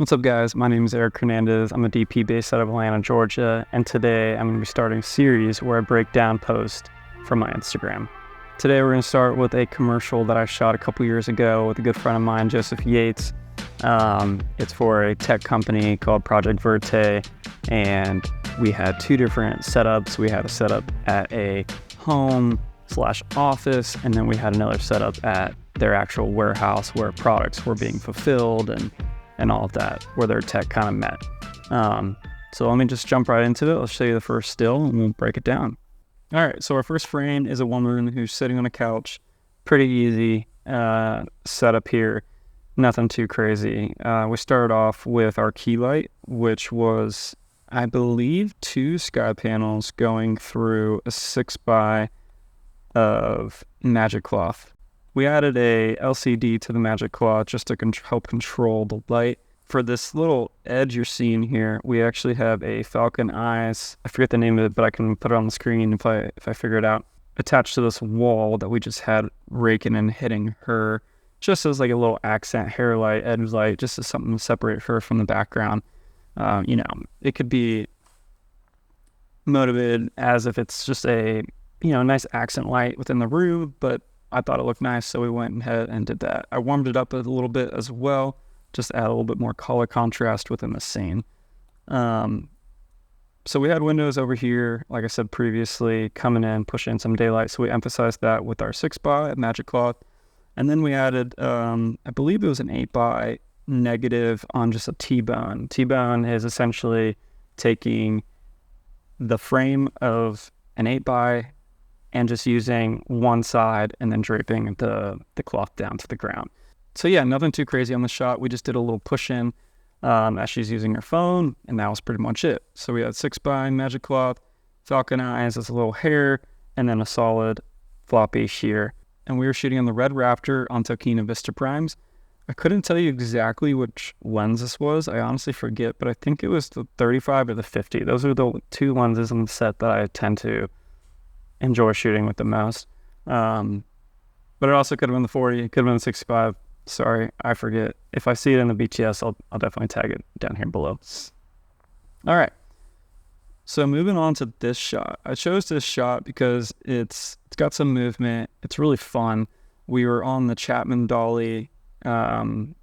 What's up, guys? My name is Eric Hernandez. I'm a DP based out of Atlanta, Georgia, and today I'm going to be starting a series where I break down posts from my Instagram. Today we're going to start with a commercial that I shot a couple years ago with a good friend of mine, Joseph Yates. It's for a tech company called Project Verte, and we had two different setups. We had a setup at a home/office, and then we had another setup at their actual warehouse where products were being fulfilled and all of that, where their tech kind of met. So let me just jump right into it. I'll show you the first still and we'll break it down. All right, so our first frame is a woman who's sitting on a couch. Pretty easy setup here, nothing too crazy. We started off with our key light, which was, I believe, 2 sky panels going through a 6x of magic cloth. We added a LCD to the magic cloth just to help control the light. For this little edge you're seeing here, we actually have a falcon eyes. I forget the name of it, but I can put it on the screen if I figure it out. Attached to this wall that we just had raking and hitting her, just as like a little accent hair light, edge light, just as something to separate her from the background. It could be motivated as if it's just a nice accent light within the room, but I thought it looked nice, so we went ahead and did that. I warmed it up a little bit as well, just add a little bit more color contrast within the scene. So we had windows over here, like I said previously, coming in, pushing in some daylight, so we emphasized that with our 6x magic cloth. And then we added, I believe it was an 8x negative on just a T-bone. T-bone is essentially taking the frame of an 8x and just using one side and then draping the cloth down to the ground. So yeah, nothing too crazy on the shot. We just did a little push in as she's using her phone, and that was pretty much it. So we had 6x magic cloth, falcon eyes as a little hair, and then a solid floppy here. And we were shooting on the Red Raptor on Tokina Vista Primes. I couldn't tell you exactly which lens this was. I honestly forget, but I think it was the 35 or the 50. Those are the 2 lenses on the set that I tend to enjoy shooting with the most. But it also could have been the 40, it could have been the 65. Sorry, I forget. If I see it in the BTS, I'll definitely tag it down here below. All right. So moving on to this shot. I chose this shot because it's got some movement. It's really fun. We were on the Chapman dolly, and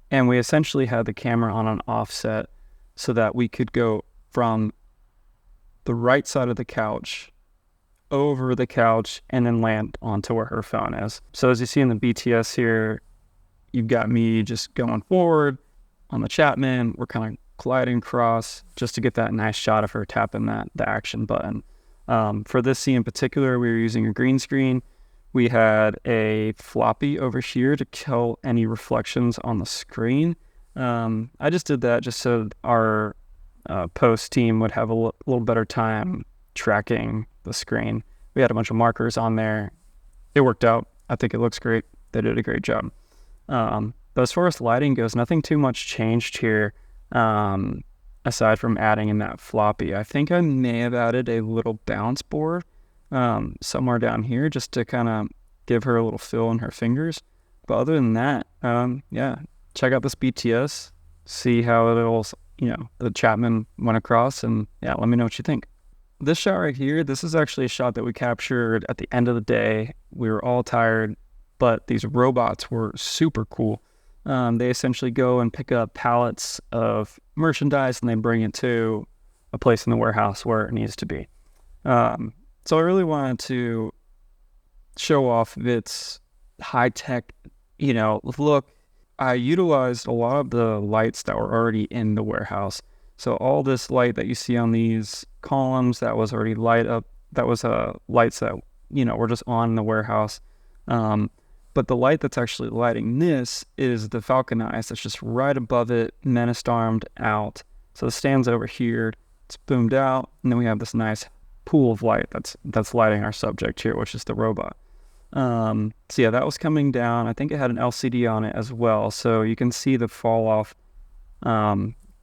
we essentially had the camera on an offset so that we could go from the right side of the couch over the couch and then land onto where her phone is. So as you see in the BTS here, you've got me just going forward on the Chapman. We're kind of gliding across just to get that nice shot of her tapping the action button. For this scene in particular, we were using a green screen. We had a floppy over here to kill any reflections on the screen. I just did that just so our post team would have a little better time tracking the screen. We had a bunch of markers on there. It worked out. I think it looks great. They did a great job. But as far as lighting goes, nothing too much changed here, aside from adding in that floppy. I think I may have added a little bounce board somewhere down here just to kind of give her a little feel in her fingers. But other than that, check out this BTS, see how the Chapman went across, and let me know what you think. This shot right here, this is actually a shot that we captured at the end of the day. We were all tired, but these robots were super cool. They essentially go and pick up pallets of merchandise and they bring it to a place in the warehouse where it needs to be. So I really wanted to show off its high-tech, look. I utilized a lot of the lights that were already in the warehouse. So all this light that you see on these columns, that was already light up. That was lights that, were just on the warehouse. But the light that's actually lighting this is the falcon eyes that's just right above it, menaced armed out. So it stands over here, it's boomed out, and then we have this nice pool of light that's lighting our subject here, which is the robot. So yeah, that was coming down. I think it had an LCD on it as well, so you can see the fall off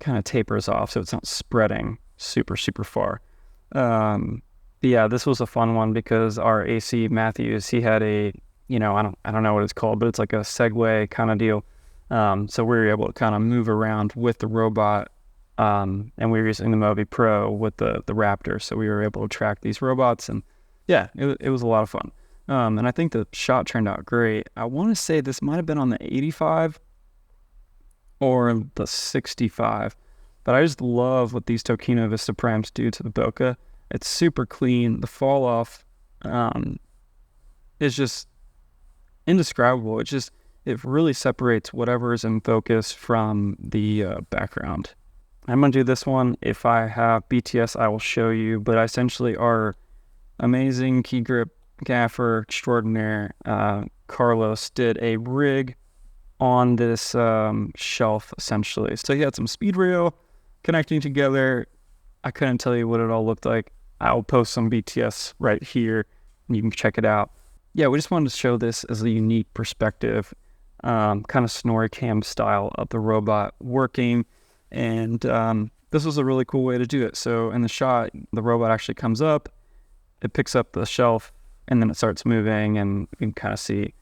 kind of tapers off, so it's not spreading super far. But yeah, this was a fun one because our AC Matthews, he had a I don't know what it's called, but it's like a Segway kind of deal. So we were able to kind of move around with the robot, and we were using the Mobi Pro with the Raptor, so we were able to track these robots, and yeah, it was a lot of fun. And I think the shot turned out great. I want to say this might have been on the 85 or the 65, but I just love what these Tokino Vista Primes do to the bokeh. It's super clean. The fall off is just indescribable. It really separates whatever is in focus from the background. I'm going to do this one. If I have BTS, I will show you, but essentially our amazing key grip gaffer extraordinaire, Carlos, did a rig on this shelf, essentially. So he had some speed rail connecting together. I couldn't tell you what it all looked like. I'll post some BTS right here, and you can check it out. Yeah, we just wanted to show this as a unique perspective, kind of Snorri cam style of the robot working, and this was a really cool way to do it. So in the shot, the robot actually comes up, it picks up the shelf, and then it starts moving, and you can kind of see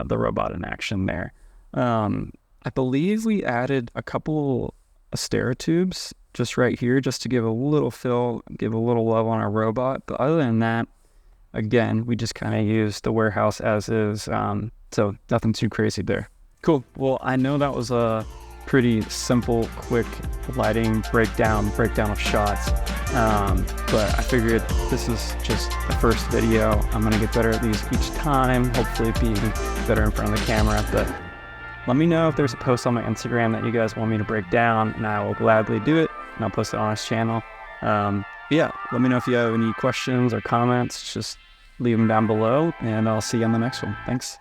the robot in action there. I believe we added a couple Astera tubes just right here, just to give a little fill, give a little love on our robot. But other than that, again, we just kind of used the warehouse as is, so nothing too crazy there. Cool. Well, I know that was a pretty simple, quick lighting breakdown of shots, but I figured this is just the first video. I'm gonna get better at these each time, hopefully be better in front of the camera. But let me know if there's a post on my Instagram that you guys want me to break down, and I will gladly do it, and I'll post it on this channel. Yeah, let me know if you have any questions or comments. Just leave them down below, and I'll see you on the next one. Thanks.